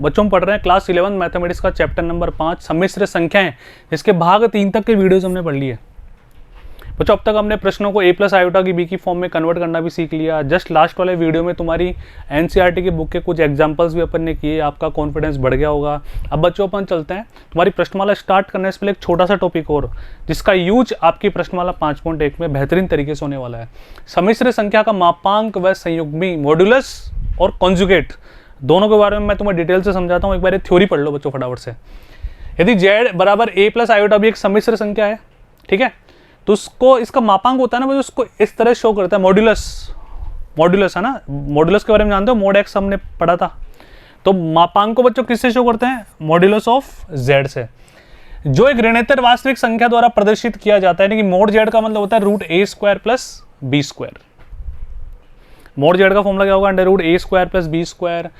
बच्चों हम पढ़ रहे हैं क्लास 11 मैथमेटिक्स का चैप्टर नंबर 5 सम्मिश्र संख्याएं, जिसके भाग 3 तक के वीडियोस हमने पढ़ लिए। बच्चों अब तक हमने प्रश्नों को a प्लस आयोटा की b की फॉर्म में कन्वर्ट करना भी सीख लिया। जस्ट लास्ट वाले वीडियो में तुम्हारी एनसीईआरटी की बुक के कुछ एग्जांपल्स भी अपन ने किए, आपका कॉन्फिडेंस बढ़ गया होगा। अब बच्चों अपन चलते हैं तुम्हारी प्रश्नमाला स्टार्ट करने से पहले एक छोटा सा टॉपिक और, जिसका यूज आपकी प्रश्नमाला 5.1 में बेहतरीन तरीके से होने वाला है। सम्मिश्र संख्या का मापांक व संयुग्मी, मॉड्यूलस और कॉन्जुगेट, दोनों के बारे में मैं तुम्हें डिटेल से समझाता हूँ। एक बार थ्योरी पढ़ लो बच्चों फटाफट से। यदि z बराबर a प्लस आयोटा भी एक सम्मिश्र संख्या है, ठीक है, तो उसको इसका मापांक होता है ना, उसको इस तरह शो करता है, मॉड्यूलस। मॉड्यूलस है ना, मॉड्यूलस के बारे में जानते हो, मोड एक्स हमने पढ़ा था। तो मापांक को बच्चों किससे शो करते हैं? मॉड्यूलस ऑफ z से, जो एक ऋणात्मक वास्तविक संख्या द्वारा प्रदर्शित किया जाता है। मोड z का मतलब होता है root a square plus B square. Mod z का फॉर्मूला क्या होगा? Under root a square plus B square.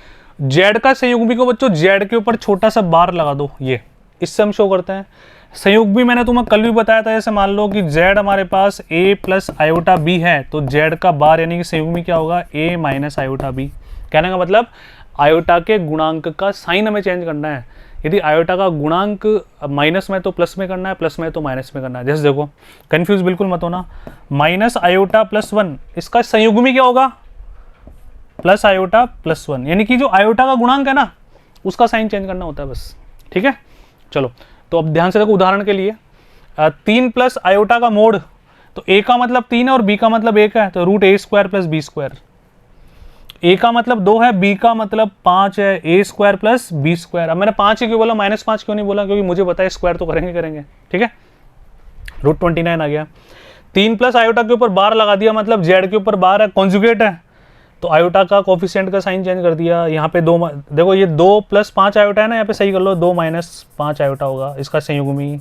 z का संयुग्मी को बच्चों z के ऊपर छोटा सा बार लगा दो, ये इससे हम शो करते हैं। संयुग्मी मैंने तुम्हें कल भी बताया था, जैसे मान लो कि z हमारे पास a प्लस आयोटा b है, तो z का बार यानी कि संयुग्मी क्या होगा? a minus iota b। कहने का मतलब आयोटा के गुणांक का साइन हमें चेंज करना है। यदि आयोटा का गुणांक माइनस में तो प्लस में करना है, प्लस में तो माइनस में करना है। जैसे देखो, कंफ्यूज बिल्कुल मत होना, माइनस आयोटा प्लस 1, इसका संयुग्मी क्या होगा? प्लस आयोटा प्लस 1, यानी कि जो आयोटा का गुणांक है ना, उसका साइन चेंज करना होता है बस, ठीक है। चलो तो अब ध्यान से देखो, उदाहरण के लिए 3 प्लस आयोटा का मोड, तो a का मतलब 3 है और b का मतलब 1 है, तो root a square plus B square. a का मतलब 2 है, b का मतलब 5 है, a square plus B square. अब मैंने 5 ही क्यों बोला, -5 क्यों नहीं बोला? क्योंकि मुझे पता है स्क्वायर तो करेंगे, ठीक है। रूट 29 आ गया। 3 प्लस आयोटा के ऊपर बार लगा दिया, मतलब z के ऊपर बार है, कॉन्जुगेट है, तो आयोटा का कोफिशिएंट का साइन चेंज कर दिया। यहाँ पे 2, देखो ये 2 प्लस 5 आयोटा है ना, यहाँ पे सही कर लो, 2 माइनस 5 आयोटा होगा इसका संयुग्मी।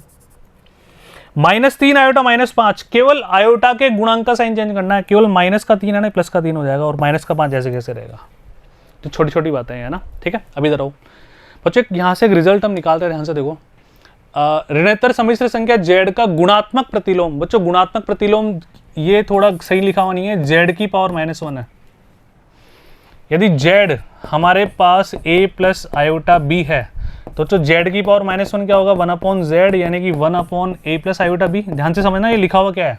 -3 आयोटा -5, केवल आयोटा के गुणांक का साइन चेंज करना है। केवल माइनस का 3 है ना, प्लस का 3 हो जाएगा, और माइनस का 5 जैसे कैसे रहेगा। तो छोटी छोटी बातें हैं ना, ठीक है। अभी इधर आओ बच्चों, यहाँ से एक रिजल्ट हम निकालते हैं, ध्यान से देखो। ऋणात्मक सम्मिश्र संख्या z का गुणात्मक प्रतिलोम। बच्चों गुणात्मक प्रतिलोम ये थोड़ा सही लिखा हुआ नहीं है, z की पावर -1 है। यदि z हमारे पास a प्लस आयोटा b है, तो z की पावर -1 क्या होगा? 1/z, यानी कि 1/a प्लस आयोटा b। ध्यान से समझना ये लिखा हुआ क्या है।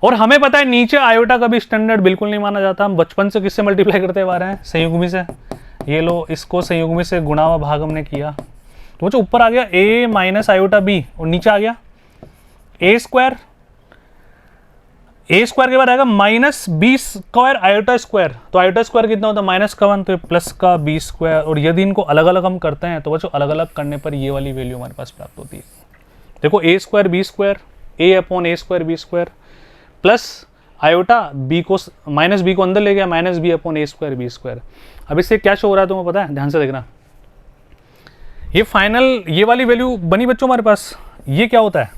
और हमें पता है नीचे आयोटा का भी स्टैंडर्ड बिल्कुल नहीं माना जाता। हम बचपन से किससे मल्टीप्लाई करते आ रहे हैं? संयुग्मी से। ये लो, इसको संयुग्मी से गुणा हुआ भाग हमने किया, तो जो ऊपर आ गया a माइनस आयोटा b, और नीचे आ गया a स्क्वायर। a स्क्वायर के बाद आएगा minus B square iota square, तो आयोटा स्क्वायर कितना होता है? -1, तो प्लस का बी स्क्वायर। और यदि इनको अलग अलग हम करते हैं तो बच्चों अलग अलग करने पर ये वाली वैल्यू हमारे पास प्राप्त होती है। देखो a square B square, a/a square B square, plus iota b को माइनस b को अंदर ले गया, -b/a स्क्वायर बी स्क्वायर। अब इससे क्या शो हो रहा है तुम्हें पता है? ध्यान से देखना, ये फाइनल ये वाली वैल्यू बनी बच्चों हमारे पास। ये क्या होता है?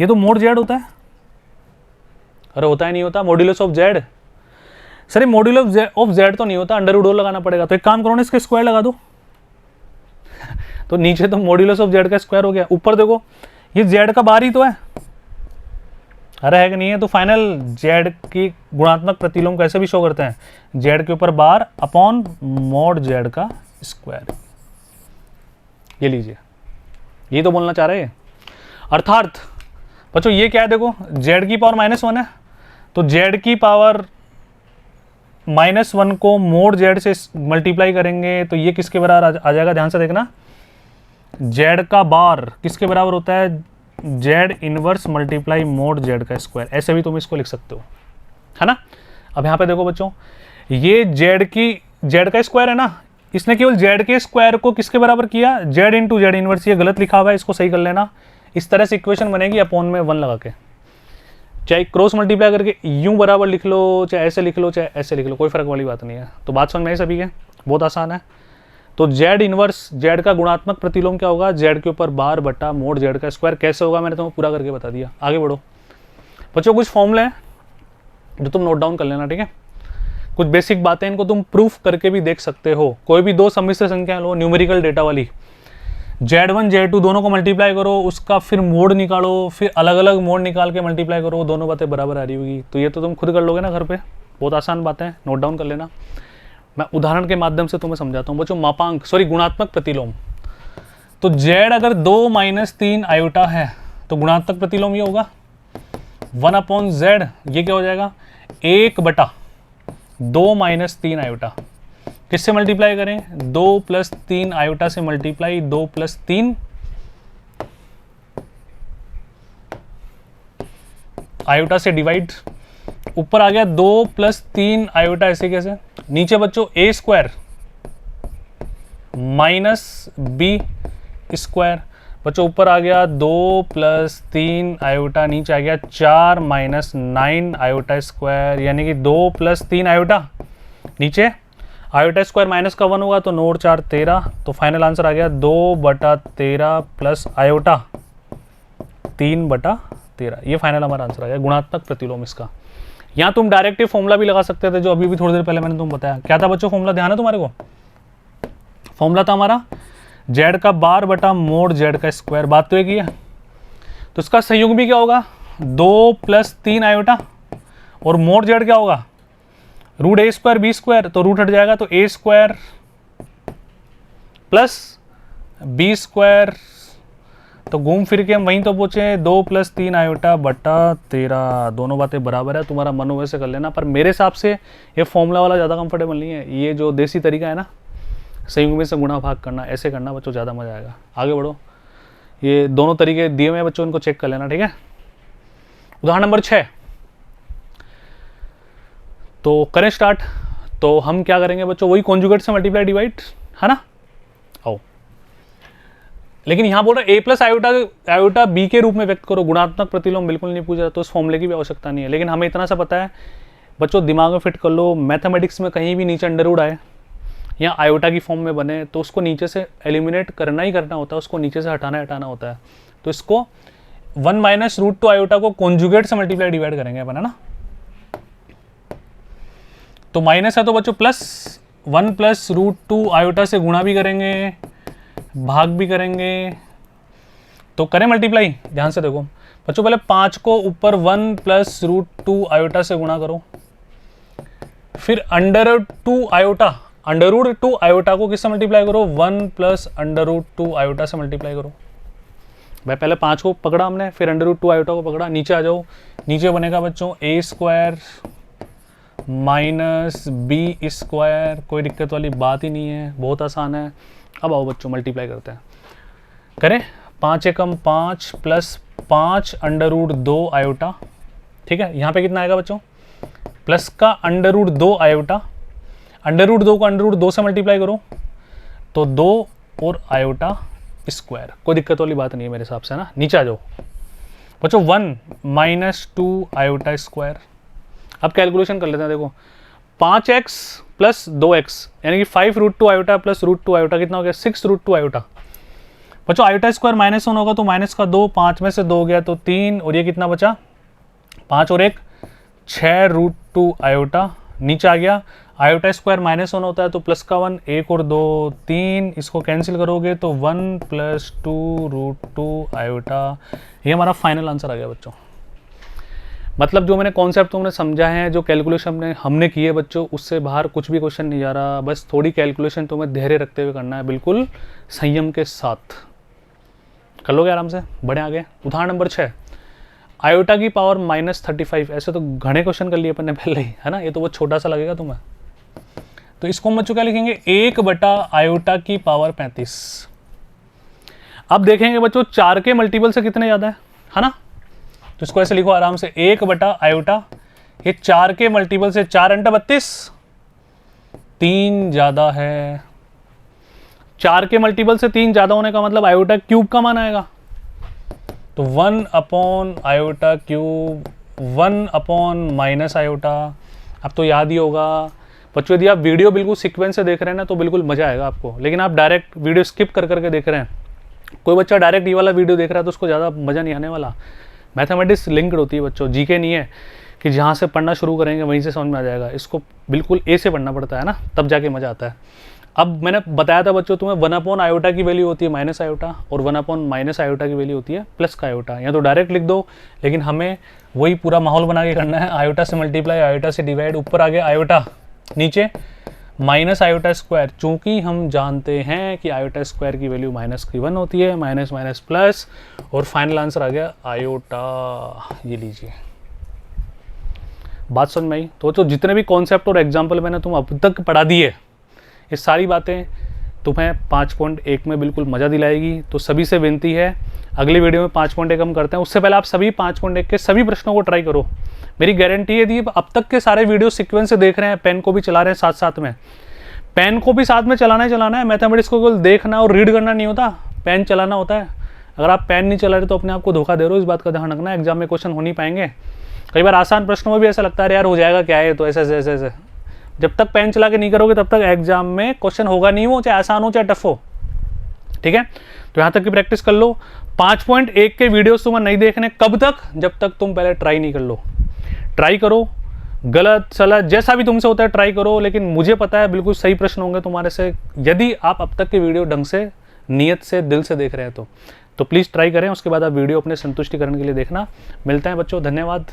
ये तो मोड z होता है। अरे होता है नहीं होता? Modulus of z। Sir modulus of z तो नहीं होता, अंडर रूट लगाना पड़ेगा। तो एक काम करो ना, इसके स्क्वायर लगा दो तो नीचे तो मॉड्यूलस ऑफ z का स्क्वायर हो गया। ऊपर देखो ये z का बार ही तो है, अरे है कि नहीं है? तो फाइनल z की गुणात्मक प्रतिलोम कैसे भी शो करते हैं? z के ऊपर बार अपॉन मॉड z का स्क्वायर। ये लीजिए, ये तो बोलना चाह रहे हैं। अर्थात बच्चों ये क्या है? देखो z की पावर -1 है, तो z की पावर -1 को मोड z से मल्टीप्लाई करेंगे तो ये किसके बराबर आ जाएगा? ध्यान से देखना, z का बार किसके बराबर होता है? z inverse multiply mode z का स्क्वायर। ऐसे भी तुम इसको लिख सकते हो, है ना। अब यहाँ पे देखो बच्चों, ये z का स्क्वायर है ना, इसने केवल z के स्क्वायर को किसके बराबर किया? z into z inverse. ये गलत लिखा हुआ है, इसको सही कर लेना। इस तरह से इक्वेशन बनेगी अपॉन में 1 लगा के, चाहे क्रॉस मल्टीप्लाई करके यूं बराबर लिख लो, चाहे ऐसे लिख लो, चाहे ऐसे लिख लो, कोई फर्क वाली बात नहीं है। तो बात समझ में आई सभी के? बहुत आसान है। तो z इनवर्स, z का गुणात्मक प्रतिलोम क्या होगा? z के ऊपर बार बटा मोड z का स्क्वायर। कैसे होगा मैंने तुम्हें पूरा करके बता दिया। आगे बढ़ो बच्चों, कुछ फॉर्मूले हैं जो तुम नोट डाउन कर लेना, ठीक है। कुछ बेसिक बातें, इनको तुम प्रूफ करके भी देख सकते हो। कोई भी दो सम्मिश्र संख्या लो, न्यूमेरिकल डेटा वाली, z1 z2 दोनों को मल्टीप्लाई करो, उसका फिर मोड निकालो, फिर अलग अलग मोड निकाल के मल्टीप्लाई करो, दोनों बातें बराबर आ रही होगी। तो ये तो तुम खुद कर लोगे ना घर पे, बहुत आसान बातें, नोट डाउन कर लेना। मैं उदाहरण के माध्यम से तुम्हें समझाता हूँ बच्चों। मापांक सॉरी गुणात्मक प्रतिलोम, तो z अगर 2 - 3 आयोटा है तो गुणात्मक प्रतिलोम ये होगा 1/z, ये क्या हो जाएगा 1/2 - 3 आयोटा। किससे मल्टीप्लाई करें, 2 + 3 आयोटा से मल्टीप्लाई, 2 + 3 आयोटा से डिवाइड, ऊपर आ गया 2 + 3 आयोटा, ऐसे कैसे, नीचे बच्चों a² - b² बच्चों, ऊपर आ गया 2 + 3 आयोटा, नीचे आ गया 4 - 9 आयोटा स्क्वायर, यानी कि 2 + 3 आयोटा, नीचे आयोटा स्क्वायर माइनस का 1 होगा तो 9 × 4 = 13, तो फाइनल आंसर आ गया 2/13 प्लस आयोटा 3/13। ये फाइनल हमारा आंसर आ गया गुणात्मक प्रतिलोम इसका। यहाँ तुम डायरेक्ट ही फॉर्मूला भी लगा सकते थे, जो अभी भी थोड़ी देर पहले मैंने तुम बताया। क्या था बच्चों फॉर्मूला, ध्यान है तुम्हारे को? फॉर्मूला था हमारा z का बार बटा मोड z का स्क्वायर। बात तो एक ही है, तो इसका संयुग भी क्या होगा 2 + 3 आयोटा, और मोड z क्या होगा √a² b², तो रूट हट जाएगा तो a² + b², तो घूम फिर के हम वहीं तो पहुंचे 2 + 3 आयोटा बटा 13। दोनों बातें बराबर है, तुम्हारा मन वैसे कर लेना, पर मेरे हिसाब से ये फॉर्मूला वाला ज़्यादा कंफर्टेबल नहीं है। ये जो देसी तरीका है ना संयुग में से गुणा भाग करना, ऐसे करना बच्चों, ज़्यादा मजा आएगा। आगे बढ़ो, ये दोनों तरीके दिए हुए हैं बच्चों, इनको चेक कर लेना, ठीक है। उदाहरण नंबर 6, तो करें स्टार्ट। तो हम क्या करेंगे बच्चों, वही कॉन्जुगेट से मल्टीप्लाई डिवाइड, है ना। आओ, लेकिन यहाँ बोल रहे a + आयोटा b के रूप में व्यक्त करो, गुणात्मक प्रतिलोम बिल्कुल नहीं पूछा, तो इस फॉर्मूले की भी आवश्यकता नहीं है। लेकिन हमें इतना सा पता है बच्चों, दिमाग में फिट कर लो, मैथमेटिक्स में कहीं भी नीचे अंडर रूट आए या आयोटा की फॉर्म में बने तो उसको नीचे से एलिमिनेट करना ही करना होता है, उसको नीचे से हटाना होता है। तो इसको 1 - √2 आयोटा को कॉन्जुगेट से मल्टीप्लाई डिवाइड करेंगे अपन, है ना। तो माइनस है तो बच्चों प्लस 1 + √2 आयोटा से गुणा भी करेंगे, भाग भी करेंगे, तो करें मल्टीप्लाई। ध्यान से देखो बच्चों, पहले 5 को ऊपर 1 + √2 आयोटा से गुणा करो, फिर √2 आयोटा को किससे मल्टीप्लाई करो 1 + √2 आयोटा से मल्टीप्लाई करो। भाई पहले 5 को पकड़ा हमने, फिर √2 आयोटा को पकड़ा, नीचे आ जाओ, नीचे बनेगा बच्चों a² - b², कोई दिक्कत वाली बात ही नहीं है, बहुत आसान है। अब आओ बच्चों मल्टीप्लाई करते हैं, करें 5 × 5 + 5 √2 आयोटा, ठीक है। यहाँ पे कितना आएगा बच्चों, प्लस का √2 आयोटा, √2 को √2 से मल्टीप्लाई करो तो 2 और आयोटा स्क्वायर, कोई दिक्कत वाली बात नहीं है मेरे हिसाब से, ना। नीचे आ जाओ बच्चों, 1 - 2 आयोटा स्क्वायर। अब कैलकुलेशन कर लेते हैं, देखो 5x + 2x यानी कि 5 √2 आयोटा प्लस √2 आयोटा कितना हो गया 6 √2 आयोटा। बच्चों आयोटा स्क्वायर -1 होगा तो माइनस का 2, 5 में से 2 गया तो 3, और ये कितना बचा 5 और 1 6 √2 आयोटा। नीचे आ गया आयोटा स्क्वायर -1 होता है तो प्लस का 1, 1 और 2 3, इसको कैंसिल करोगे तो 1 + 2 √2 आयोटा। ये हमारा फाइनल आंसर आ गया बच्चों। मतलब जो मैंने कॉन्सेप्ट तुमने समझा है, जो कैलकुलेशन हमने की है बच्चों, उससे बाहर कुछ भी क्वेश्चन नहीं जा रहा। बस थोड़ी कैलकुलेशन तुम्हें धैर्य रखते हुए करना है, बिल्कुल संयम के साथ कर लोगे आराम से। बढ़े आगे, उदाहरण नंबर 6, आयोटा की पावर -35। ऐसे तो घने क्वेश्चन कर लिए अपन ने पहले ही, है ना, ये तो बहुत छोटा सा लगेगा तुम्हें। तो इसको हम बच्चों क्या लिखेंगे 1 आयोटा की पावर 35। अब देखेंगे बच्चों 4 के मल्टीपल से कितने ज़्यादा है ना। तो इसको ऐसे लिखो आराम से 1 आयोटा, ये 4 के मल्टीपल से 4 × 32 3 ज़्यादा है। 4 के मल्टीपल से 3 ज़्यादा होने का मतलब आयोटा क्यूब का मान आएगा, तो 1 आयोटा क्यूब 1 - आयोटा। अब तो याद ही होगा बच्चों, यदि आप वीडियो बिल्कुल सीक्वेंस से देख रहे हैं ना तो बिल्कुल मजा आएगा आपको, लेकिन आप डायरेक्ट वीडियो स्किप कर करके देख रहे हैं, कोई बच्चा डायरेक्ट ये वाला वीडियो देख रहा है तो उसको ज़्यादा मज़ा नहीं आने वाला। मैथमेटिक्स लिंक्ड होती है बच्चों, जीके नहीं है कि जहाँ से पढ़ना शुरू करेंगे वहीं से समझ में आ जाएगा। इसको बिल्कुल ए से पढ़ना पड़ता है ना, तब जाके मज़ा आता है। अब मैंने बताया था बच्चों तुम्हें 1 आयोटा की वैल्यू होती है माइनस आयोटा, और 1 आयोटा की वैल्यू होती है प्लस का आयोटा। या तो डायरेक्ट लिख दो, लेकिन हमें वही पूरा माहौल बना के करना है। आयोटा से मल्टीप्लाई, आयोटा से डिवाइड, ऊपर आ गया आयोटा, नीचे माइनस आयोटा स्क्वायर, चूंकि हम जानते हैं कि आयोटा स्क्वायर की वैल्यू माइनस की 1 होती है, माइनस माइनस प्लस, और फाइनल आंसर आ गया आयोटा। ये लीजिए, बात समझ में आई? तो जितने भी कॉन्सेप्ट और एग्जाम्पल मैंने तुम अब तक पढ़ा दिए, ये सारी बातें तुम्हें 5.1 में बिल्कुल मज़ा दिलाएगी। तो सभी से विनती है, अगली वीडियो में 5.1 हम करते हैं, उससे पहले आप सभी 5.1 के सभी प्रश्नों को ट्राई करो। मेरी गारंटी है दी, अब तक के सारे वीडियो सीक्वेंस से देख रहे हैं, पेन को भी चला रहे हैं साथ साथ में, पेन को भी साथ में चलाना है। मैथमेटिक्स को केवल देखना और रीड करना नहीं होता, पेन चलाना होता है। अगर आप पेन नहीं चला रहे तो अपने आप को धोखा दे रहे हो, इस बात का ध्यान रखना। एग्जाम में क्वेश्चन हो नहीं पाएंगे। कई बार आसान प्रश्नों में भी ऐसा लगता है यार हो जाएगा क्या है, तो ऐसे ऐसे। जब तक पेन चला के नहीं करोगे तब तक एग्जाम में क्वेश्चन होगा नहीं, वो चाहे आसान हो चाहे टफ हो। ठीक है, तो यहाँ तक की प्रैक्टिस कर लो। 5.1 के वीडियोस तुम्हें नहीं देखने, कब तक? जब तक तुम पहले ट्राई नहीं कर लो। ट्राई करो, गलत सलत जैसा भी तुमसे होता है ट्राई करो, लेकिन मुझे पता है बिल्कुल सही प्रश्न होंगे तुम्हारे से, यदि आप अब तक के वीडियो ढंग से, नियत से, दिल से देख रहे हैं तो प्लीज़ ट्राई करें। उसके बाद आप वीडियो अपने संतुष्टिकरण के लिए देखना। मिलते हैं बच्चों, धन्यवाद।